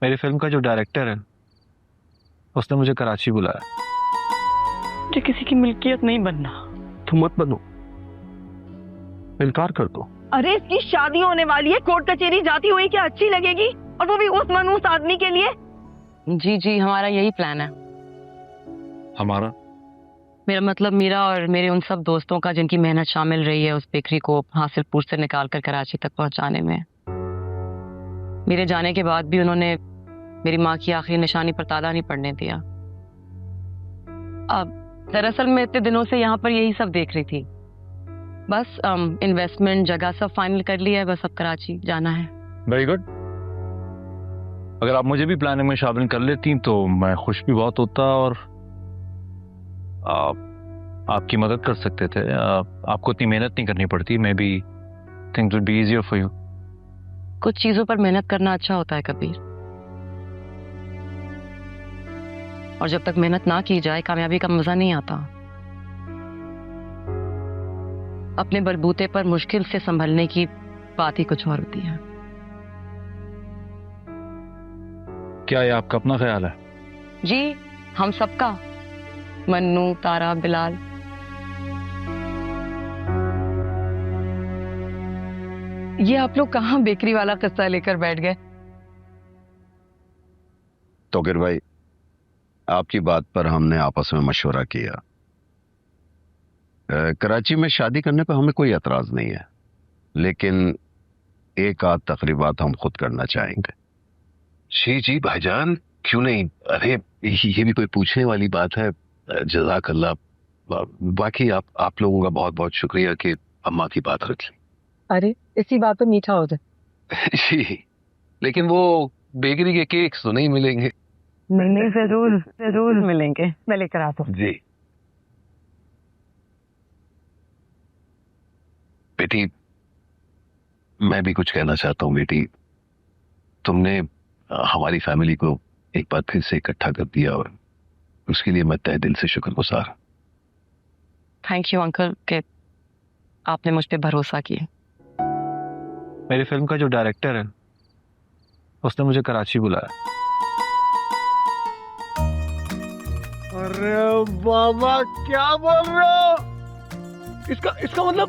मेरी फिल्म का जो डायरेक्टर है उसने मुझे कराची बुलाया। मुझे किसी की मिल्कियत नहीं बनना। तुम मत बनो, इनकार कर दो। अरे इसकी शादी होने वाली है, कोर्ट कचहरी जाती हुई क्या अच्छी लगेगी? और वो भी उस मनहूस आदमी के लिए। जी जी, हमारा यही प्लान है। हमारा? मेरा मतलब मेरा और मेरे उन सब दोस्तों का जिनकी मेहनत शामिल रही है उस बेकरी को हासिलपुर से निकाल कर कराची तक पहुंचाने में। मेरे जाने के बाद भी उन्होंने मेरी माँ की आखिरी निशानी पर ताला नहीं पड़ने दिया। अब दरअसल मैं इतने दिनों से यहाँ पर यही सब देख रही थी। बस इन्वेस्टमेंट जगह सब फाइनल कर लिया है, बस अब कराची जाना है। Very good. अगर आप मुझे भी प्लानिंग में शामिल कर लेती तो मैं खुश भी बहुत होता और आपकी मदद कर सकते थे। आपको इतनी मेहनत नहीं करनी पड़ती। May be things would be easier for you. कुछ चीजों पर मेहनत करना अच्छा होता है कबीर, और जब तक मेहनत ना की जाए कामयाबी का मजा नहीं आता। अपने बलबूते पर मुश्किल से संभलने की बात ही कुछ और होती है। क्या ये आपका अपना ख्याल है? जी, हम सबका। मन्नू, तारा, बिलाल। ये आप लोग कहाँ बेकरी वाला किस्सा लेकर बैठ गए? तोकिर भाई, आपकी बात पर हमने आपस में मशवरा किया। कराची में शादी करने पर हमें कोई एतराज नहीं है, लेकिन एक आध तकरीबात हम खुद करना चाहेंगे। जी जी भाईजान, क्यों नहीं। अरे ये भी कोई पूछने वाली बात है। जज़ाक अल्लाह। बाकी आप लोगों का बहुत बहुत शुक्रिया कि अम्मा की बात रखी। अरे इसी बात पे मीठा हो जाए। जी, लेकिन वो बेकरी के केक्स तो नहीं मिलेंगे। नहीं नहीं, जरूर जरूर मिलेंगे, मैं लेकर आता हूँ। जी बेटी, मैं भी कुछ कहना चाहता हूँ। बेटी, तुमने हमारी फैमिली को एक बार फिर से इकट्ठा कर दिया और उसके लिए मैं तहे दिल से शुक्रगुजार। थैंक यू अंकल कि आपने मुझ पे भरोसा किया। मेरी फिल्म का जो डायरेक्टर है उसने मुझे कराची बुलाया। अरे बाबा, क्या बोल रहे हो? इसका मतलब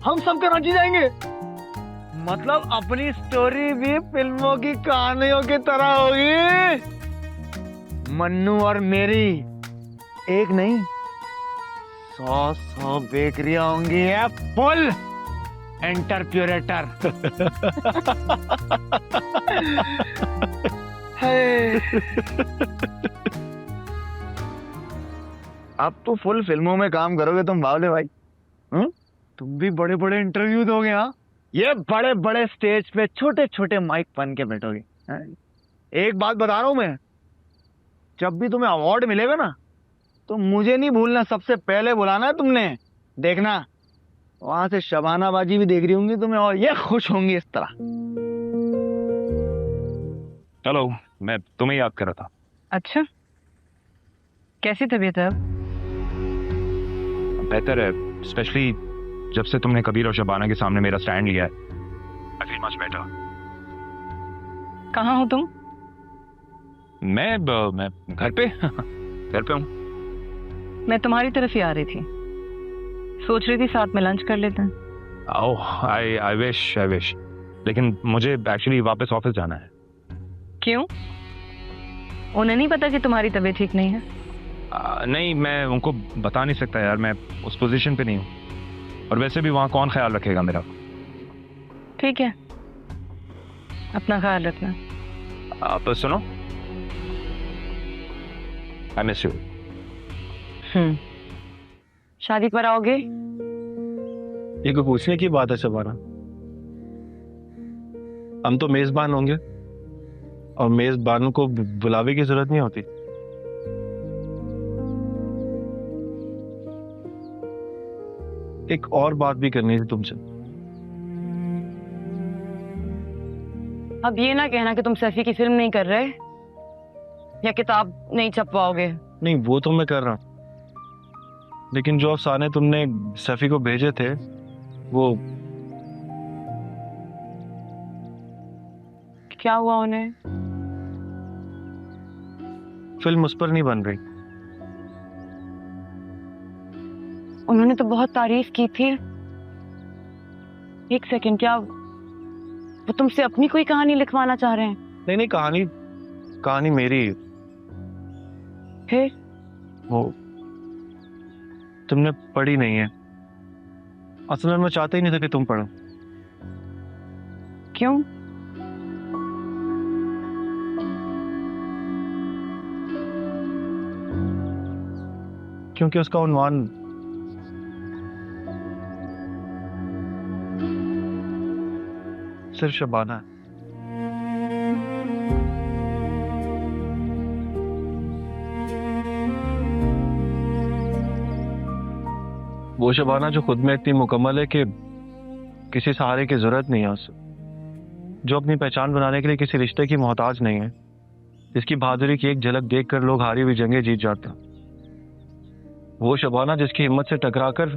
हम सब कराची जाएंगे? मतलब अपनी स्टोरी भी फिल्मों की कहानियों की तरह होगी। मन्नू और मेरी एक नहीं 100 बेकरियां होंगी। है फुल एंटरप्रेटर। अब तो फुल फिल्मों में काम करोगे तुम बावले भाई। तुम भी बड़े बड़े इंटरव्यू दोगे। हाँ, ये बड़े बड़े स्टेज पे छोटे छोटे माइक बन के बैठोगे। हाँ? एक बात बता रहा हूं मैं, जब भी तुम्हें अवार्ड मिलेगा ना तो मुझे नहीं भूलना, सबसे पहले बुलाना है तुमने। देखना वहां से शबाना बाजी भी देख रही होंगी तुम्हें और ये खुश होंगी इस तरह। हेलो, मैं तुम्हें याद कर रहा था। अच्छा, कैसी तबीयत है अब? बेहतर है, स्पेशली जब से तुमने कबीर और शबाना के सामने मेरा स्टैंड लिया है। I feel much better. कहाँ हो तुम? मैं घर पे घर पे हूँ। मैं तुम्हारी तरफ ही आ रही थी, सोच रही थी साथ में लंच कर लेते हैं। ओह, आई विश, लेकिन मुझे एक्चुअली वापस ऑफिस जाना है। क्यों? उन्हें नहीं पता कि तुम्हारी तबीयत ठीक नहीं है? नहीं, मैं उनको बता नहीं सकता यार, मैं उस पोजीशन पे नहीं हूँ। और वैसे भी वहाँ कौन ख्याल रखेगा मेरा। ठीक है, अपना ख्याल रखना। आप सुनो, आई मिस यू। शादी पर आओगे? ये कोई पूछने की बात है शबाना? हम तो मेजबान होंगे और मेजबानों को बुलावे की जरूरत नहीं होती। एक और बात भी करनी थी तुमसे। अब ये ना कहना कि तुम सैफी की फिल्म नहीं कर रहे या किताब नहीं छपवाओगे। नहीं, वो तो मैं कर रहा हूँ, लेकिन जो अफसाने तुमने सैफी को भेजे थे वो। क्या हुआ उन्हें? फिल्म उस पर नहीं बन रही। उन्होंने तो बहुत तारीफ की थी। एक सेकंड, क्या वो तुमसे अपनी कोई कहानी लिखवाना चाह रहे हैं? नहीं नहीं, कहानी मेरी। फिर वो तुमने पढ़ी नहीं है। असल में मैं चाहता ही नहीं था कि तुम पढ़ो। क्यों? क्योंकि उसका उन्वान सिर्फ शबाना है। वो शबाना जो खुद में इतनी मुकम्मल है कि किसी सहारे की जरूरत नहीं है उसे, जो अपनी पहचान बनाने के लिए किसी रिश्ते की मोहताज नहीं है, जिसकी बहादुरी की एक झलक देखकर लोग हारी हुई जंगें जीत जाते हैं। वो शबाना जिसकी हिम्मत से टकराकर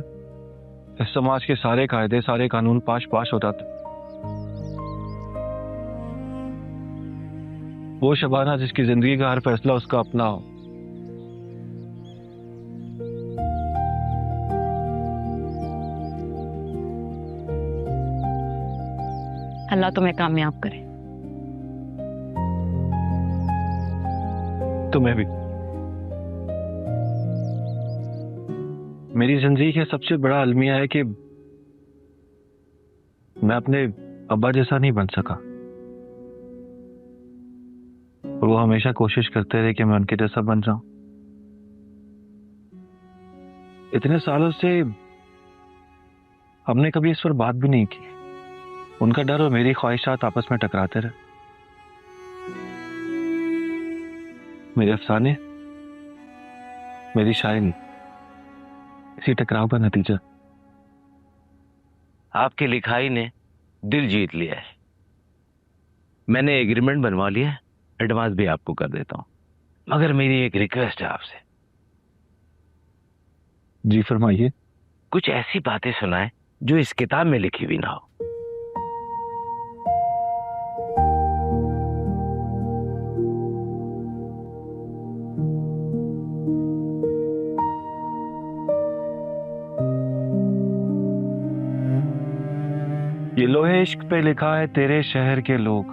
इस समाज के सारे कायदे, सारे कानून पाश हो जाते। वो शबाना जिसकी जिंदगी का हर फैसला उसका अपना हो। अल्लाह तुम्हें कामयाब करे। तुम्हें भी। मेरी जिंदगी का सबसे बड़ा अलमिया है कि मैं अपने अब्बा जैसा नहीं बन सका, और वो हमेशा कोशिश करते रहे कि मैं उनके जैसा बन जाऊं। इतने सालों से हमने कभी इस पर बात भी नहीं की। उनका डर और मेरी ख्वाहिशात आपस में टकराते रहे। मेरे अफसाने, मेरी शायरी, इसी टकराव का नतीजा। आपकी लिखाई ने दिल जीत लिया है। मैंने एग्रीमेंट बनवा लिया है, एडवांस भी आपको कर देता हूं, मगर मेरी एक रिक्वेस्ट है आपसे। जी फरमाइए। कुछ ऐसी बातें सुनाएं जो इस किताब में लिखी हुई ना हो। ये लोहे इश्क पे लिखा है तेरे शहर के लोग,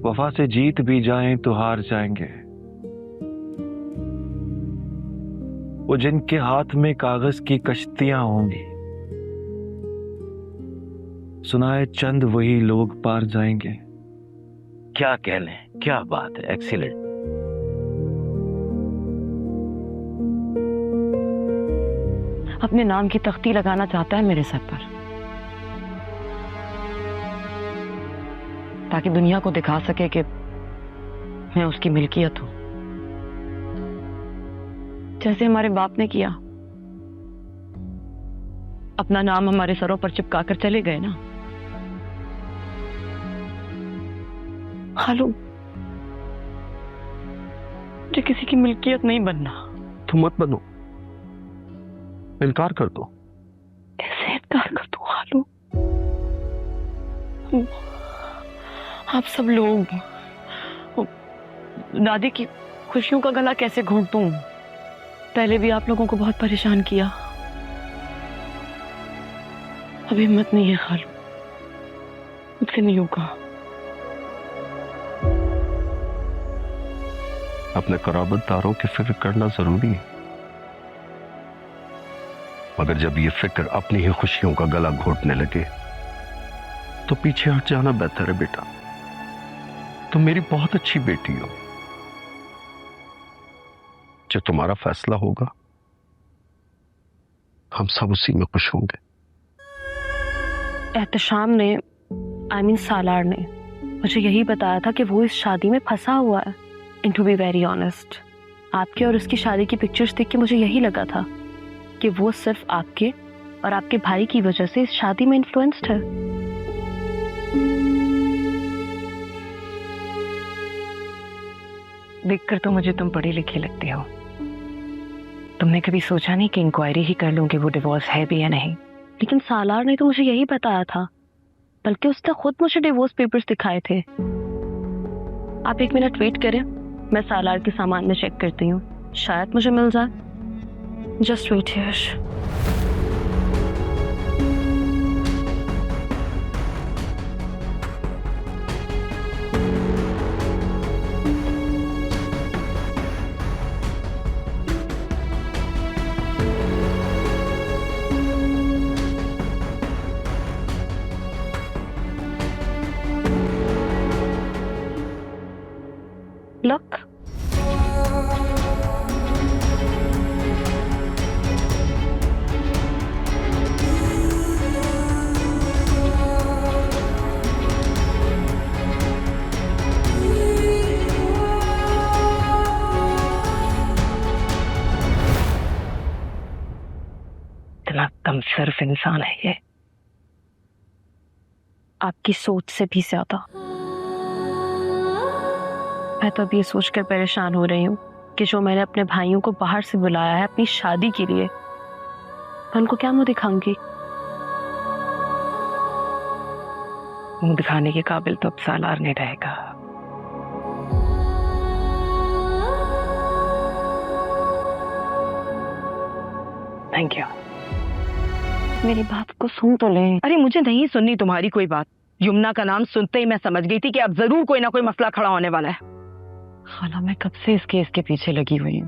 वफा से जीत भी जाएं तो हार जाएंगे। वो जिनके हाथ में कागज की कश्तियां होंगी, सुनाए चंद वही लोग पार जाएंगे। क्या कहने, क्या बात है, एक्सीलेंट। अपने नाम की तख्ती लगाना चाहता है मेरे सर पर, ताकि दुनिया को दिखा सके कि मैं उसकी मिल्कियत हूं, जैसे हमारे बाप ने किया। अपना नाम हमारे सरों पर चिपकाकर चले गए ना। खालू, मुझे किसी की मिल्कियत नहीं बनना। तुम मत बनो, इनकार कर दो। कैसे इनकार कर दूं खालू? आप सब लोग, दादी की खुशियों का गला कैसे घोंट दूं? पहले भी आप लोगों को बहुत परेशान किया। अब हिम्मत नहीं है खालू, मुझसे नहीं होगा। अपने कराबतदारों की फिक्र करना जरूरी है, मगर जब ये फिक्र अपनी ही खुशियों का गला घोटने लगे तो पीछे हट जाना बेहतर है। बेटा, तुम मेरी बहुत अच्छी बेटी हो। जो तुम्हारा फैसला होगा हम सब उसी में खुश होंगे। एहतशाम ने, सालार ने मुझे यही बताया था कि वो इस शादी में फंसा हुआ है। And to be very honest, आपके और उसकी शादी की पिक्चर्स देख के मुझे यही लगा था कि वो सिर्फ आपके और आपके भाई की वजह से इस शादी में इन्फ्लुएंस्ड है। देखकर तो मुझे तुम पढ़ी लिखी लगती हो। तुमने कभी सोचा नहीं कि इंक्वायरी ही कर लूं कि वो डिवोर्स है भी या नहीं? लेकिन सालार ने तो मुझे यही बताया था, बल्कि उसने खुद मुझे डिवोर्स पेपर्स दिखाए थे। आप 1 मिनट वेट करें, मैं सालार के सामान में चेक करती हूँ, शायद मुझे मिल जाए। Just wait here. Look. इतना कमसर्फ इंसान है ये। आपकी सोच से भी ज्यादा। मैं तो अब ये सोचकर परेशान हो रही हूँ कि जो मैंने अपने भाइयों को बाहर से बुलाया है अपनी शादी के लिए, मैं उनको क्या मुंह दिखाऊंगी? मुंह दिखाने के काबिल तो अब सालार नहीं रहेगा। Thank you. मेरी बात को सुन तो ले। अरे मुझे नहीं सुननी तुम्हारी कोई बात। यमुना का नाम सुनते ही मैं समझ गई थी कि अब जरूर कोई ना कोई मसला खड़ा होने वाला है। खाला, मैं कब से इस केस के पीछे लगी हुई हूँ।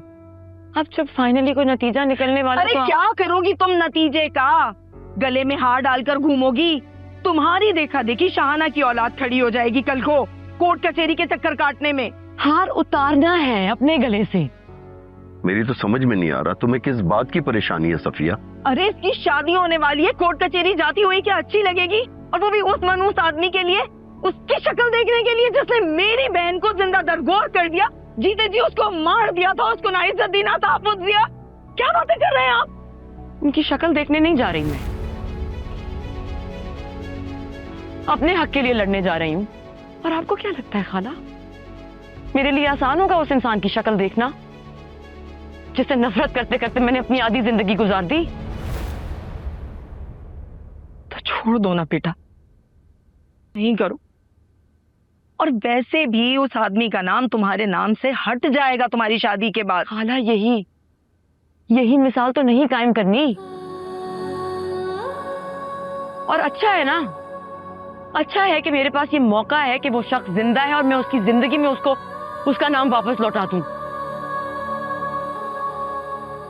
अब जब फाइनली कोई नतीजा निकलने वाला अरे तो क्या करोगी तुम नतीजे का? गले में हार डालकर घूमोगी? तुम्हारी देखा देखी शाहाना की औलाद खड़ी हो जाएगी कल को कोर्ट कचहरी के चक्कर काटने में। हार उतारना है अपने गले से। मेरी तो समझ में नहीं आ रहा तुम्हें किस बात की परेशानी है सफिया। अरे इसकी शादी होने वाली है, कोर्ट कचहरी जाती हुई क्या अच्छी लगेगी? और वो भी उस मनहूस आदमी के लिए, उसकी शक्ल देखने के लिए जिसने मेरी बहन को जिंदा दरगोर कर दिया, जीते जी उसको मार दिया था, उसको ना इज्जत दी ना तहफ्फुज़ दिया। क्या बातें कर रहे हैं आप? उनकी शक्ल देखने नहीं जा रही मैं, अपने हक के लिए लड़ने जा रही हूँ। और आपको क्या लगता है खाला, मेरे लिए आसान होगा उस इंसान की शक्ल देखना जिससे नफरत करते करते मैंने अपनी आधी जिंदगी गुजार दी? तो छोड़ दो ना बेटा। नहीं करो। और वैसे भी उस आदमी का नाम तुम्हारे नाम से हट जाएगा तुम्हारी शादी के बाद। खाला, यही मिसाल तो नहीं कायम करनी। और अच्छा है ना, अच्छा है कि मेरे पास ये मौका है कि वो शख्स जिंदा है और मैं उसकी जिंदगी में उसका नाम वापस लौटा दूं।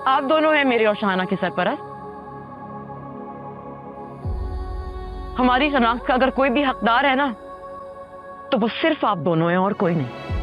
आप दोनों हैं मेरे और शाहाना के सरपरस्त। हमारी शनाख्त का अगर कोई भी हकदार है ना, तो वो सिर्फ आप दोनों हैं और कोई नहीं।